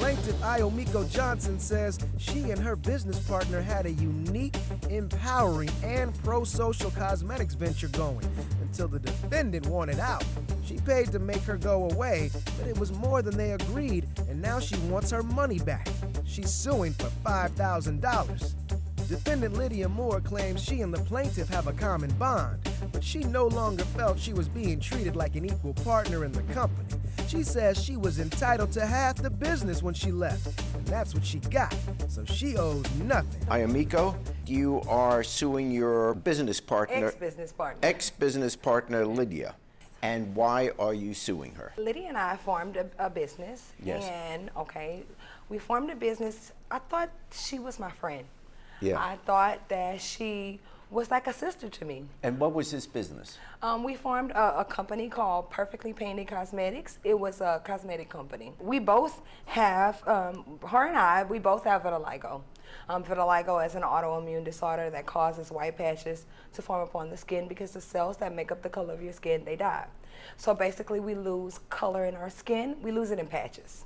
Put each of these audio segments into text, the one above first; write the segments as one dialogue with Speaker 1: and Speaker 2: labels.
Speaker 1: Plaintiff Iomikoe Johnson says she and her business partner had a unique, empowering, and pro-social cosmetics venture going until the defendant wanted out. She paid to make her go away, but it was more than they agreed, and now she wants her money back. She's suing for $5,000. Defendant Lydia Moore claims she and the plaintiff have a common bond, but she no longer felt she was being treated like an equal partner in the company. She says she was entitled to half the business when she left, and that's what she got, so she owes nothing.
Speaker 2: Iomikoe, you are suing your business partner.
Speaker 3: Ex-business partner.
Speaker 2: Ex-business partner, Lydia. And why are you suing her?
Speaker 3: Lydia and I formed a business.
Speaker 2: Yes.
Speaker 3: And, we formed a business. I thought she was my friend.
Speaker 2: Yeah.
Speaker 3: I thought that she was like a sister to me.
Speaker 2: And what was this business?
Speaker 3: We formed a company called Perfectly Painted Cosmetics. It was a cosmetic company. We both have, her and I, we both have vitiligo. Vitiligo is an autoimmune disorder that causes white patches to form upon the skin because the cells that make up the color of your skin, they die. So basically we lose color in our skin, we lose it in patches.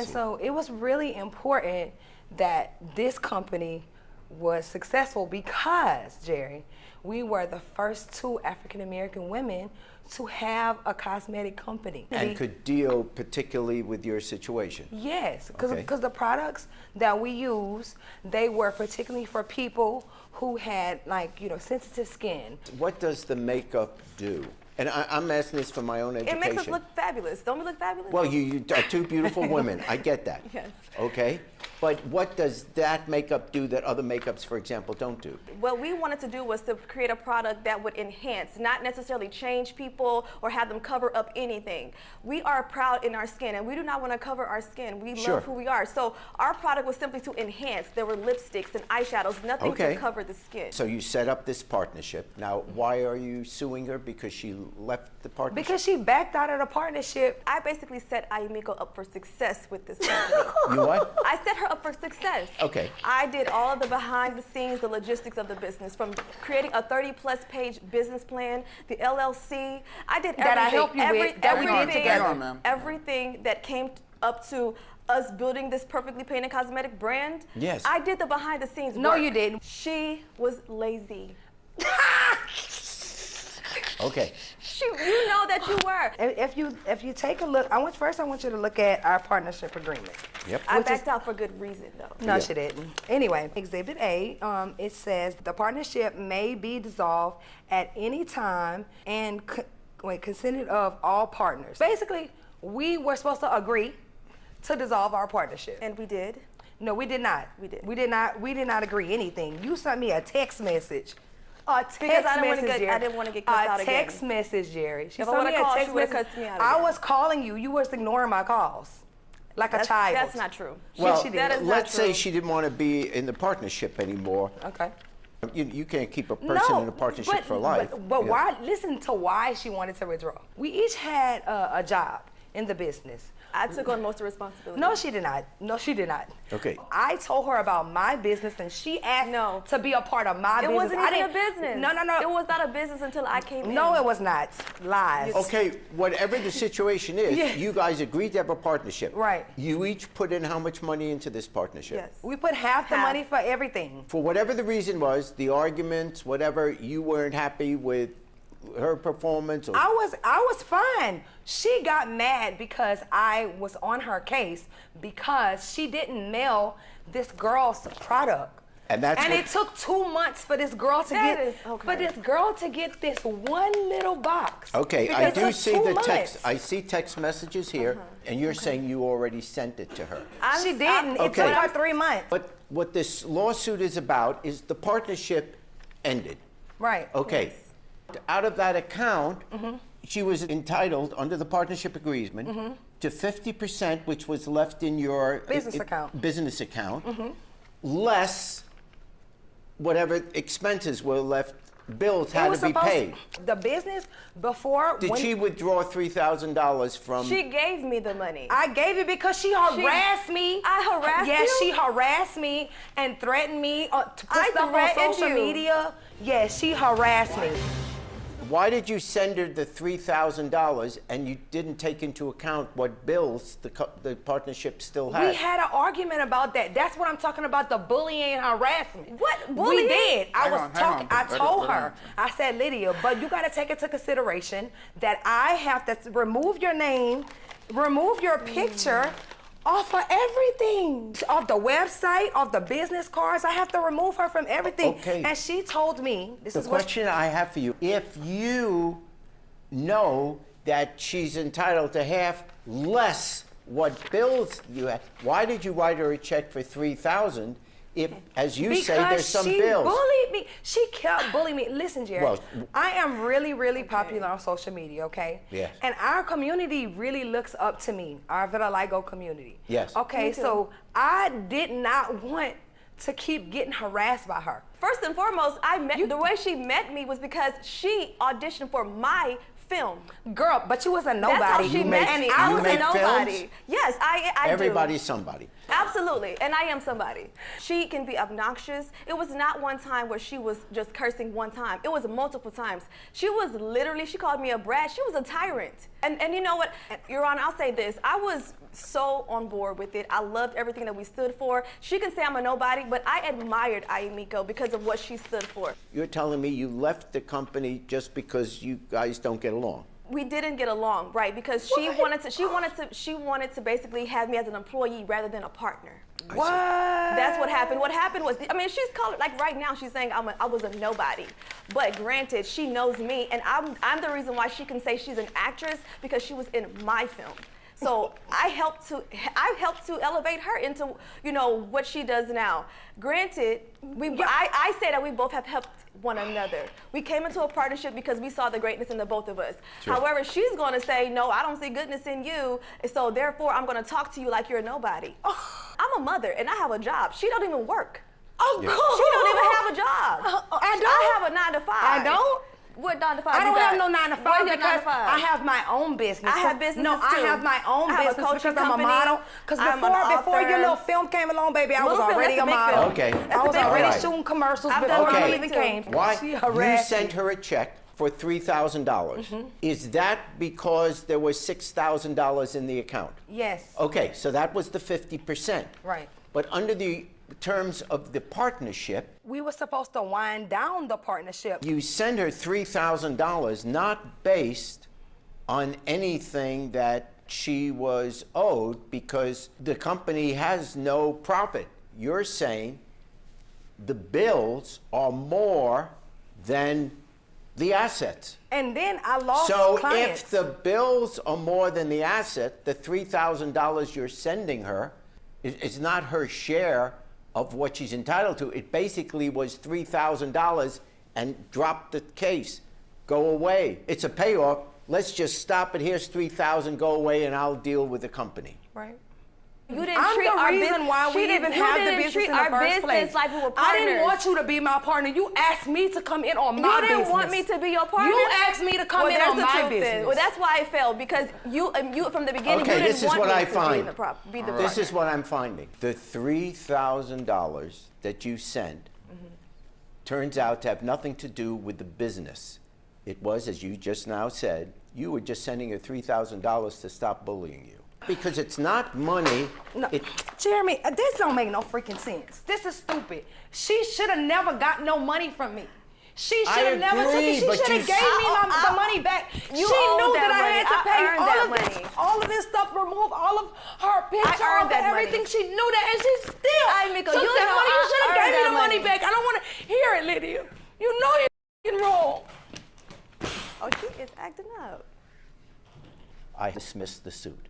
Speaker 3: So it was really important that this company was successful because, Jerry, we were the first two African-American women to have a cosmetic company.
Speaker 2: And could deal particularly with your situation?
Speaker 3: Yes, because the products that we use, they were particularly for people who had, sensitive skin.
Speaker 2: What does the makeup do? And I'm asking this for my own education.
Speaker 4: It makes us look fabulous. Don't we look fabulous?
Speaker 2: Well, you are two beautiful women. I get that.
Speaker 4: Yes.
Speaker 2: Okay? But what does that makeup do that other makeups, for example, don't do?
Speaker 4: What we wanted to do was to create a product that would enhance, not necessarily change people or have them cover up anything. We are proud in our skin, and we do not want to cover our skin. We love who we are. So our product was simply to enhance. There were lipsticks and eyeshadows, nothing to cover the skin.
Speaker 2: So you set up this partnership. Now, why are you suing her? Because she left the partnership?
Speaker 3: Because she backed out of the partnership.
Speaker 4: I basically set Iomikoe up for success with this company.
Speaker 2: You what?
Speaker 4: I set her up for success.
Speaker 2: Okay.
Speaker 4: I did all of the behind the scenes, the logistics of the business, from creating a 30-plus page business plan, the LLC. I did everything.
Speaker 3: That I helped you with, that we did together.
Speaker 4: Everything that came up to us building this perfectly painted cosmetic brand.
Speaker 2: Yes.
Speaker 4: I did the behind the scenes work.
Speaker 3: No, you didn't.
Speaker 4: She was lazy.
Speaker 2: Okay.
Speaker 4: You know that you were.
Speaker 3: If you take a look, first I want you to look at our partnership agreement.
Speaker 2: Yep.
Speaker 4: I backed out for good reason, though.
Speaker 3: No, she didn't. Anyway, Exhibit A, it says the partnership may be dissolved at any time and consented of all partners. Basically, we were supposed to agree to dissolve our partnership.
Speaker 4: And we did.
Speaker 3: No, we did not.
Speaker 4: We did.
Speaker 3: We did not agree anything. You sent me a text message.
Speaker 4: Because I didn't want to get cussed out again.
Speaker 3: A text message, Jerry.
Speaker 4: If I would have called, she would have cussed me out again.
Speaker 3: I was calling you. You was ignoring my calls. Like a child.
Speaker 4: That's not true.
Speaker 2: Well,
Speaker 3: she did.
Speaker 2: let's say she didn't want to be in the partnership anymore.
Speaker 3: Okay.
Speaker 2: You can't keep a person in a partnership for life.
Speaker 3: But why? Listen to why she wanted to withdraw. We each had a job in the business.
Speaker 4: I took on most of the responsibility.
Speaker 3: No, she did not. No, she did not.
Speaker 2: Okay.
Speaker 3: I told her about my business, and she asked to be a part of my business.
Speaker 4: It wasn't even a business.
Speaker 3: No.
Speaker 4: It was not a business until I came in.
Speaker 3: No, it was not. Lies.
Speaker 2: Okay, whatever the situation is, you guys agreed to have a partnership.
Speaker 3: Right.
Speaker 2: You each put in how much money into this partnership?
Speaker 4: Yes.
Speaker 3: We put half the money for everything.
Speaker 2: For whatever the reason was, the arguments, whatever, you weren't happy with her performance? Or...
Speaker 3: I was fine. She got mad because I was on her case because she didn't mail this girl's product.
Speaker 2: And
Speaker 3: it took 2 months for this girl to get this one little box.
Speaker 2: Okay, I do see the text. I see text messages here, and you're saying you already sent it to her.
Speaker 3: She didn't. It took her 3 months.
Speaker 2: But what this lawsuit is about is the partnership ended.
Speaker 3: Right.
Speaker 2: Okay. Yes. Out of that account, she was entitled, under the partnership agreement, to 50%, which was left in your business account, less whatever expenses were left, bills had to be paid.
Speaker 3: The business before...
Speaker 2: Did she withdraw $3,000 from...
Speaker 4: She gave me the money.
Speaker 3: I gave it because she harassed me.
Speaker 4: I harassed you?
Speaker 3: Yes, she harassed me and threatened me to put stuff on social media. Yes, she harassed me.
Speaker 2: why did you send her the $3,000 and you didn't take into account what bills the partnership still had?
Speaker 3: We had an argument about that. That's what I'm talking about, the bullying and harassment.
Speaker 4: What bullying?
Speaker 3: We did. I told her, I said, Lydia, but you got to take into consideration that I have to remove your name, remove your picture, off of everything. Off the website, off the business cards. I have to remove her from everything.
Speaker 2: Okay.
Speaker 3: And she told me,
Speaker 2: the question I have for you, if you know that she's entitled to half less what bills you have, why did you write her a check for $3,000 if, as you say, there's some bills?
Speaker 3: Because she bullied me. She kept bullying me. Listen, Jerry, well, I am really, really popular on social media, okay?
Speaker 2: Yes.
Speaker 3: And our community really looks up to me, our vitiligo community.
Speaker 2: Yes.
Speaker 3: Okay, so I did not want to keep getting harassed by her.
Speaker 4: First and foremost, the way she met me was because she auditioned for my film.
Speaker 3: Girl, but you was a nobody.
Speaker 4: That's how she met me. I was a nobody. Films? Yes, I
Speaker 2: Everybody's somebody.
Speaker 4: Absolutely, and I am somebody. She can be obnoxious. It was not one time where she was just cursing one time. It was multiple times. She was literally, she called me a brat. She was a tyrant. And you know what, Your Honor, I'll say this. I was so on board with it. I loved everything that we stood for. She can say I'm a nobody, but I admired Iomikoe because of what she stood for.
Speaker 2: You're telling me you left the company just because you guys don't get along?
Speaker 4: We didn't get along, right? Because she wanted to basically have me as an employee rather than a partner.
Speaker 3: What?
Speaker 4: That's what happened. What happened was, I mean, she's called, like right now, she's saying I was a nobody. But granted, she knows me, and I'm the reason why she can say she's an actress, because she was in my film. So I helped to elevate her into, you know, what she does now. Granted, I say that we both have helped one another. We came into a partnership because we saw the greatness in the both of us. Sure. However, she's going to say, no, I don't see goodness in you, so therefore I'm going to talk to you like you're a nobody. I'm a mother and I have a job. She don't even work.
Speaker 3: Oh,
Speaker 4: yeah. She don't even have a job. I have a 9 to 5.
Speaker 3: I don't?
Speaker 4: What 9 to 5?
Speaker 3: I don't have no 9 to 5 because I have my own business.
Speaker 4: I have business
Speaker 3: too. I have my own business because I'm a model. Because before your little film came along, baby, I was already a model.
Speaker 2: Okay.
Speaker 3: I was already shooting commercials before you even came.
Speaker 2: Why? You sent her a check for $3,000. Is that because there was $6,000 in the account?
Speaker 3: Yes.
Speaker 2: Okay, so that was the 50%.
Speaker 3: Right.
Speaker 2: But under the terms of the partnership,
Speaker 3: we were supposed to wind down the partnership.
Speaker 2: You send her $3,000 not based on anything that she was owed because the company has no profit. You're saying the bills are more than the assets.
Speaker 3: And then I lost
Speaker 2: So
Speaker 3: clients.
Speaker 2: if the bills are more than the asset, the $3,000 you're sending her is not her share of what she's entitled to. It basically was $3,000 and drop the case. Go away. It's a payoff. Let's just stop it. Here's $3,000. Go away, and I'll deal with the company.
Speaker 3: Right.
Speaker 4: You didn't treat our business.
Speaker 3: Why we even have the business in the first place.
Speaker 4: Like we were partners.
Speaker 3: I didn't want you to be my partner. You asked me to come in on my business.
Speaker 4: You didn't want me to be your partner.
Speaker 3: You asked me to come in on my business.
Speaker 4: Well, that's why I failed, because you from the beginning,
Speaker 2: okay,
Speaker 4: you didn't want me to be the partner.
Speaker 2: This is what I'm finding. The $3,000 that you sent turns out to have nothing to do with the business. It was, as you just now said, you were just sending her $3,000 to stop bullying you. Because it's not money.
Speaker 3: No, Jeremy, this don't make no freaking sense. This is stupid. She should have never got no money from me. She should have never took it. She should have gave me the money back. She knew that I had to pay all of this stuff, remove all of her picture, everything. She knew that, and she still
Speaker 4: Iomikoe,
Speaker 3: took that money. You should have gave me the money back. I don't want to hear it, Lydia. You know you're wrong.
Speaker 4: Oh, she is acting up.
Speaker 2: I dismissed the suit.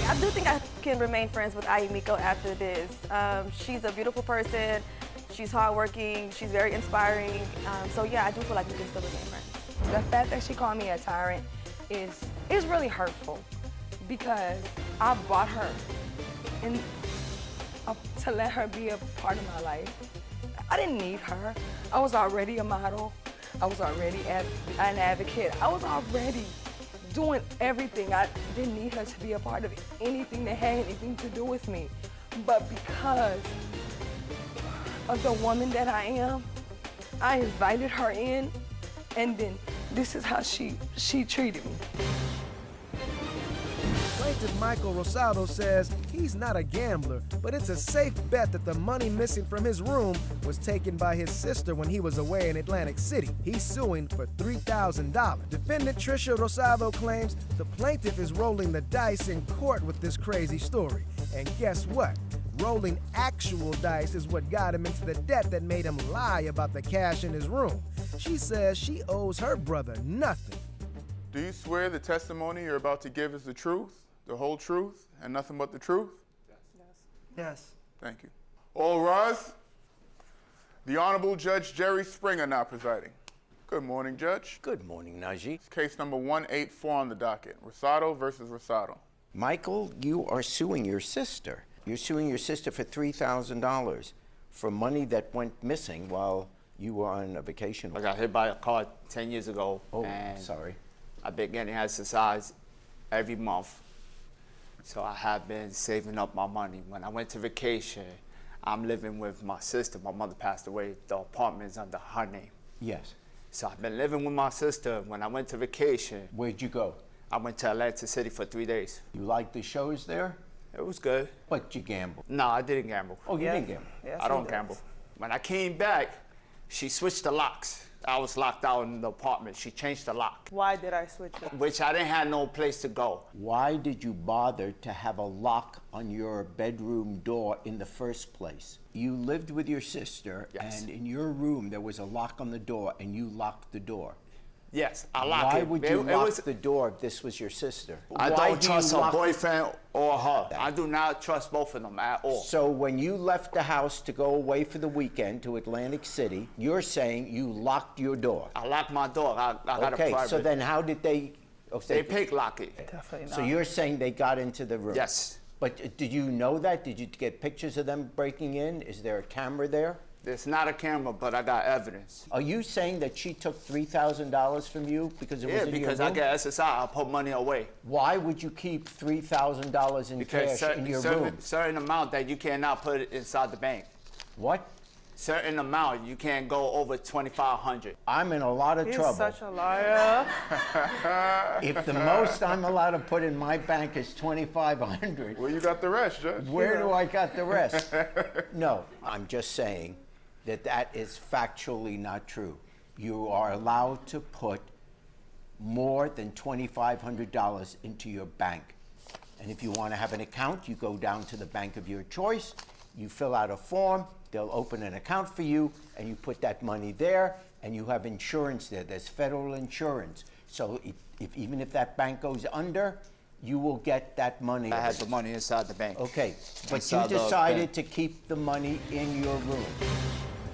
Speaker 4: I do think I can remain friends with Iomikoe after this. She's a beautiful person. She's hardworking. She's very inspiring. So yeah, I do feel like we can still remain friends.
Speaker 3: The fact that she called me a tyrant is really hurtful because I bought her and to let her be a part of my life. I didn't need her. I was already a model. I was already an advocate. I was already doing everything. I didn't need her to be a part of anything that had anything to do with me. But because of the woman that I am, I invited her in And then this is how she treated me.
Speaker 1: Plaintiff Michael Rosado says he's not a gambler, but it's a safe bet that the money missing from his room was taken by his sister when he was away in Atlantic City. He's suing for $3,000. Defendant Trisha Rosado claims the plaintiff is rolling the dice in court with this crazy story. And guess what? Rolling actual dice is what got him into the debt that made him lie about the cash in his room. She says she owes her brother nothing.
Speaker 5: Do you swear the testimony you're about to give is the truth, the whole truth, and nothing but the truth?
Speaker 6: Yes.
Speaker 5: Thank you. All rise. The Honorable Judge Jerry Springer now presiding. Good morning, Judge.
Speaker 2: Good morning, Najee.
Speaker 5: It's case number 184 on the docket, Rosado versus Rosado.
Speaker 2: Michael, you are suing your sister. You're suing your sister for $3,000 for money that went missing while you were on a vacation.
Speaker 7: I got hit by a car 10 years ago.
Speaker 2: Oh,
Speaker 7: and
Speaker 2: sorry.
Speaker 7: I've been getting exercise every month. So I have been saving up my money. When I went to vacation, I'm living with my sister. My mother passed away. The apartment is under her name.
Speaker 2: Yes.
Speaker 7: So I've been living with my sister. When I went to vacation,
Speaker 2: Where'd you go?
Speaker 7: I went to Atlantic City for 3 days.
Speaker 2: You liked the shows there?
Speaker 7: It was good.
Speaker 2: But you gambled.
Speaker 7: No, I didn't gamble.
Speaker 2: Oh, you didn't gamble?
Speaker 6: Yes,
Speaker 7: I don't
Speaker 6: he
Speaker 7: gamble.
Speaker 6: does.
Speaker 7: When I came back, she switched the locks. I was locked out in the apartment. She changed the lock,
Speaker 6: Why did I switch it?
Speaker 7: which I didn't have no place to go.
Speaker 2: Why did you bother to have a lock on your bedroom door in the first place? You lived with your sister,
Speaker 7: Yes.
Speaker 2: and in your room there was a lock on the door, and you locked the door.
Speaker 7: Yes, I locked
Speaker 2: Why
Speaker 7: it.
Speaker 2: would you lock the door if this was your sister?
Speaker 7: I
Speaker 2: Why
Speaker 7: don't
Speaker 2: do you
Speaker 7: trust her
Speaker 2: lock the-
Speaker 7: boyfriend or her. I do not trust both of them at all.
Speaker 2: So when you left the house to go away for the weekend to Atlantic City, you're saying you locked your door.
Speaker 7: I locked my door. I got a
Speaker 2: Okay,
Speaker 7: private.
Speaker 2: so then how did they...
Speaker 7: They pick lock it.
Speaker 6: Definitely not.
Speaker 2: So you're saying they got into the room?
Speaker 7: Yes.
Speaker 2: But did you know that? Did you get pictures of them breaking in? Is there a camera there?
Speaker 7: There's not a camera, but I got evidence.
Speaker 2: Are you saying that she took $3,000 from you because it was
Speaker 7: Yeah,
Speaker 2: in your
Speaker 7: because
Speaker 2: room?
Speaker 7: I get SSI. I put money away.
Speaker 2: Why would you keep $3,000 in
Speaker 7: Because
Speaker 2: cash in your room?
Speaker 7: certain amount that you cannot put inside the bank.
Speaker 2: What?
Speaker 7: Certain amount you can't go over 2,500.
Speaker 2: I'm in a lot of
Speaker 6: He's
Speaker 2: trouble.
Speaker 6: such a liar.
Speaker 2: If the most I'm allowed to put in my bank is $2,500,
Speaker 5: Well, you got the rest, Judge.
Speaker 2: where do I got the rest? No, I'm just saying that that is factually not true. You are allowed to put more than $2,500 into your bank. And if you want to have an account, you go down to the bank of your choice, you fill out a form, they'll open an account for you, and you put that money there, and you have insurance there. There's federal insurance. So even if that bank goes under, you will get that money.
Speaker 7: I had the money inside the bank.
Speaker 2: Okay, but you
Speaker 7: Inside the
Speaker 2: decided
Speaker 7: bank.
Speaker 2: to keep the money in your room.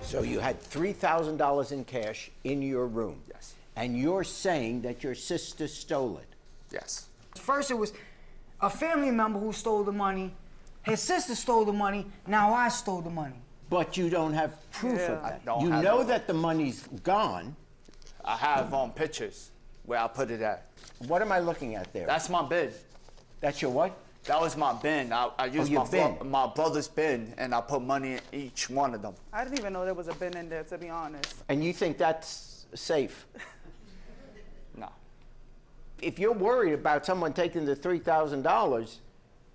Speaker 2: So you had $3,000 in cash in your room.
Speaker 7: Yes.
Speaker 2: And you're saying that your sister stole it.
Speaker 7: Yes.
Speaker 8: First, it was a family member who stole the money. His sister stole the money. Now I stole the money.
Speaker 2: But you don't have proof of
Speaker 6: Yeah.
Speaker 2: that.
Speaker 7: I don't
Speaker 2: You
Speaker 7: have
Speaker 2: know
Speaker 7: it.
Speaker 2: that the money's gone.
Speaker 7: I have pictures where I put it at.
Speaker 2: What am I looking at there?
Speaker 7: That's my bin.
Speaker 2: That's your what?
Speaker 7: That was my bin. I used
Speaker 2: your bin.
Speaker 7: my brother's bin, and I put money in each one of them.
Speaker 6: I didn't even know there was a bin in there, to be honest.
Speaker 2: And you think that's safe?
Speaker 7: No.
Speaker 2: If you're worried about someone taking the $3,000,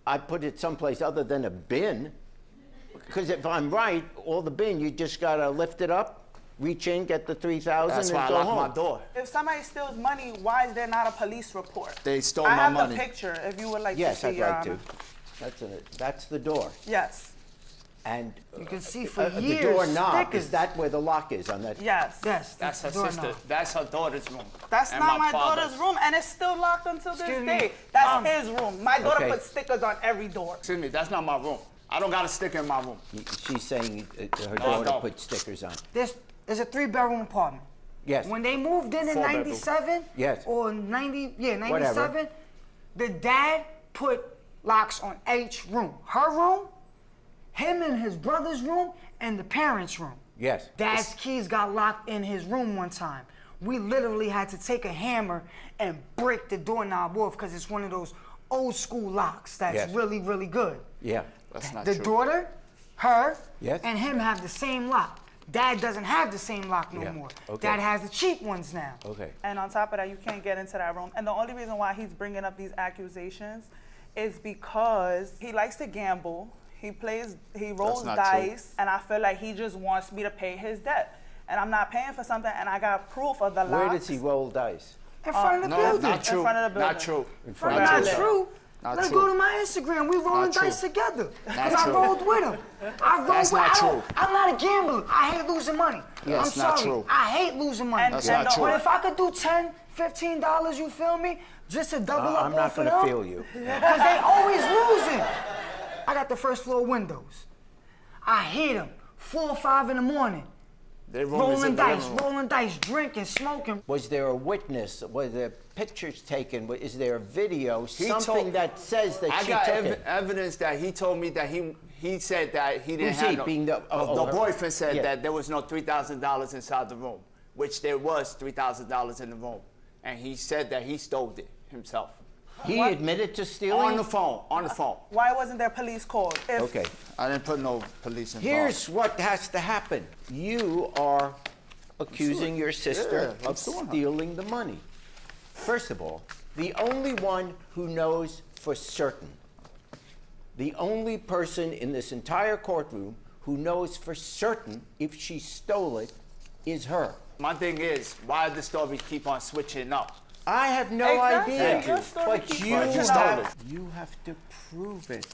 Speaker 2: I'd put it someplace other than a bin. Because if I'm right, all the bin, you just gotta lift it up, reach in, get the $3,000,
Speaker 7: That's
Speaker 2: and
Speaker 7: why I
Speaker 2: go
Speaker 7: locked
Speaker 2: home.
Speaker 7: my door.
Speaker 6: If somebody steals money, why is there not a police report?
Speaker 7: They stole
Speaker 6: I
Speaker 7: my
Speaker 6: have
Speaker 7: money.
Speaker 6: the picture, if you would like
Speaker 2: Yes,
Speaker 6: to see,
Speaker 2: I'd
Speaker 6: Your
Speaker 2: like to.
Speaker 6: Honor.
Speaker 2: That's the door.
Speaker 6: Yes,
Speaker 2: And
Speaker 8: You can see for
Speaker 2: the
Speaker 8: years,
Speaker 2: door knob,
Speaker 8: stickers.
Speaker 2: is that where the lock is on that?
Speaker 6: yes.
Speaker 8: Yes,
Speaker 7: That's her
Speaker 8: the doorknob.
Speaker 7: sister. That's her daughter's room.
Speaker 6: That's
Speaker 7: and
Speaker 6: not my
Speaker 7: father's.
Speaker 6: daughter's room, and it's still locked until this
Speaker 8: Excuse me.
Speaker 6: day. That's his room. My daughter
Speaker 2: Okay.
Speaker 6: puts stickers on every door.
Speaker 7: Excuse me, that's not my room. I don't got a sticker in my room.
Speaker 2: She's saying her
Speaker 7: I
Speaker 2: daughter
Speaker 7: don't.
Speaker 2: put stickers on.
Speaker 8: There's a 3-bedroom apartment.
Speaker 2: Yes.
Speaker 8: When they moved in
Speaker 7: 4-bedroom.
Speaker 8: 97,
Speaker 2: Yes.
Speaker 8: or 90, yeah, 97,
Speaker 2: Whatever.
Speaker 8: the dad put locks on each room. Her room, him and his brother's room, and the parents' room.
Speaker 2: Yes.
Speaker 8: Dad's keys got locked in his room one time. We literally had to take a hammer and break the doorknob off because it's one of those old school locks that's
Speaker 2: Yes.
Speaker 8: really, really good.
Speaker 2: Yeah.
Speaker 7: That's not
Speaker 8: The
Speaker 7: true.
Speaker 8: daughter, her,
Speaker 2: Yes.
Speaker 8: and him have the same lock. Dad doesn't have the same lock no
Speaker 2: Yeah,
Speaker 8: more.
Speaker 2: okay.
Speaker 8: Dad has the cheap ones now.
Speaker 2: Okay.
Speaker 6: And on top of that, you can't get into that room. And the only reason why he's bringing up these accusations is because he likes to gamble. He rolls dice, and I feel like he just wants me to pay his debt. And I'm not paying for something, and I got proof of the locks.
Speaker 2: Where does he roll dice?
Speaker 8: In front of the building.
Speaker 7: Not true.
Speaker 6: In front of the building.
Speaker 7: Not true.
Speaker 8: Not true.
Speaker 7: Not
Speaker 8: Let's
Speaker 7: true.
Speaker 8: go to my Instagram. We rolling
Speaker 7: Not
Speaker 8: dice
Speaker 7: true.
Speaker 8: together.
Speaker 7: Not
Speaker 8: Because I
Speaker 7: true.
Speaker 8: rolled with him.
Speaker 7: That's not true.
Speaker 8: I'm not a gambler. I hate losing money.
Speaker 7: That's
Speaker 8: I'm
Speaker 7: not
Speaker 8: sorry.
Speaker 7: true.
Speaker 8: I hate losing money.
Speaker 7: That's not true.
Speaker 8: But if I could do $10, $15, you feel me? Just to double up
Speaker 2: I'm not
Speaker 8: off of
Speaker 2: going to
Speaker 8: them.
Speaker 2: feel you.
Speaker 8: Because they always losing. I got the first floor windows. I hear them 4 or 5 in the morning.
Speaker 7: Their room is in the living room.
Speaker 8: Rolling dice, drinking, smoking.
Speaker 2: Was there a witness? Was there pictures taken? Is there a video? Something
Speaker 7: told-
Speaker 2: that says that
Speaker 7: I
Speaker 2: she
Speaker 7: got
Speaker 2: took it?
Speaker 7: evidence that he told me that he said that he didn't
Speaker 2: Who's
Speaker 7: have
Speaker 2: he?
Speaker 7: no,
Speaker 2: Being the-
Speaker 7: the boyfriend said
Speaker 2: yeah.
Speaker 7: that there was no $3,000 inside the room, which there was $3,000 in the room, and he said that he stole it himself.
Speaker 2: He admitted to stealing?
Speaker 7: On the phone.
Speaker 6: Why wasn't there police called? If
Speaker 2: Okay.
Speaker 7: I didn't put no police involved.
Speaker 2: Here's what has to happen. You are accusing your sister
Speaker 7: I'm
Speaker 2: of
Speaker 7: suing her.
Speaker 2: stealing the money. First of all, the only one who knows for certain, the only person in this entire courtroom who knows for certain if she stole it is her.
Speaker 7: My thing is, why does the story keep on switching up?
Speaker 2: I have no
Speaker 6: Exactly.
Speaker 2: idea.
Speaker 6: Your story
Speaker 2: But
Speaker 6: keeps
Speaker 2: you
Speaker 6: switching
Speaker 2: have,
Speaker 6: up.
Speaker 2: you have to prove it.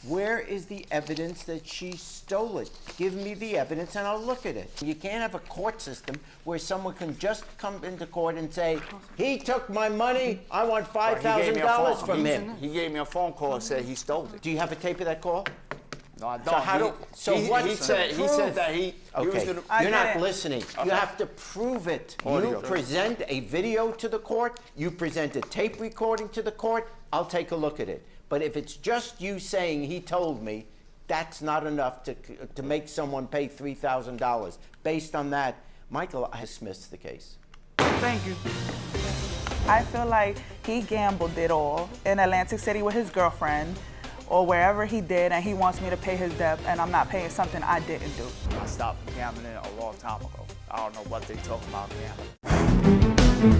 Speaker 2: Where is the evidence that she stole it? Give me the evidence and I'll look at it. You can't have a court system where someone can just come into court and say, he took my money, I want $5,000 from him.
Speaker 7: He gave me a phone call and said he stole it.
Speaker 2: Do you have a tape of that call?
Speaker 7: No, I don't.
Speaker 2: So how do- so
Speaker 7: he
Speaker 2: what's the
Speaker 7: he said that he was
Speaker 2: Okay,
Speaker 7: gonna.
Speaker 2: you're not
Speaker 6: get it.
Speaker 2: listening. You have to prove it.
Speaker 7: Audio.
Speaker 2: You present a video to the court, you present a tape recording to the court, I'll take a look at it. But if it's just you saying he told me, that's not enough to make someone pay $3,000. Based on that, Michael dismissed the case.
Speaker 8: Thank you.
Speaker 6: I feel like he gambled it all in Atlantic City with his girlfriend or wherever he did, and he wants me to pay his debt, and I'm not paying something I didn't do.
Speaker 7: I stopped gambling a long time ago. I don't know what they talk about gambling.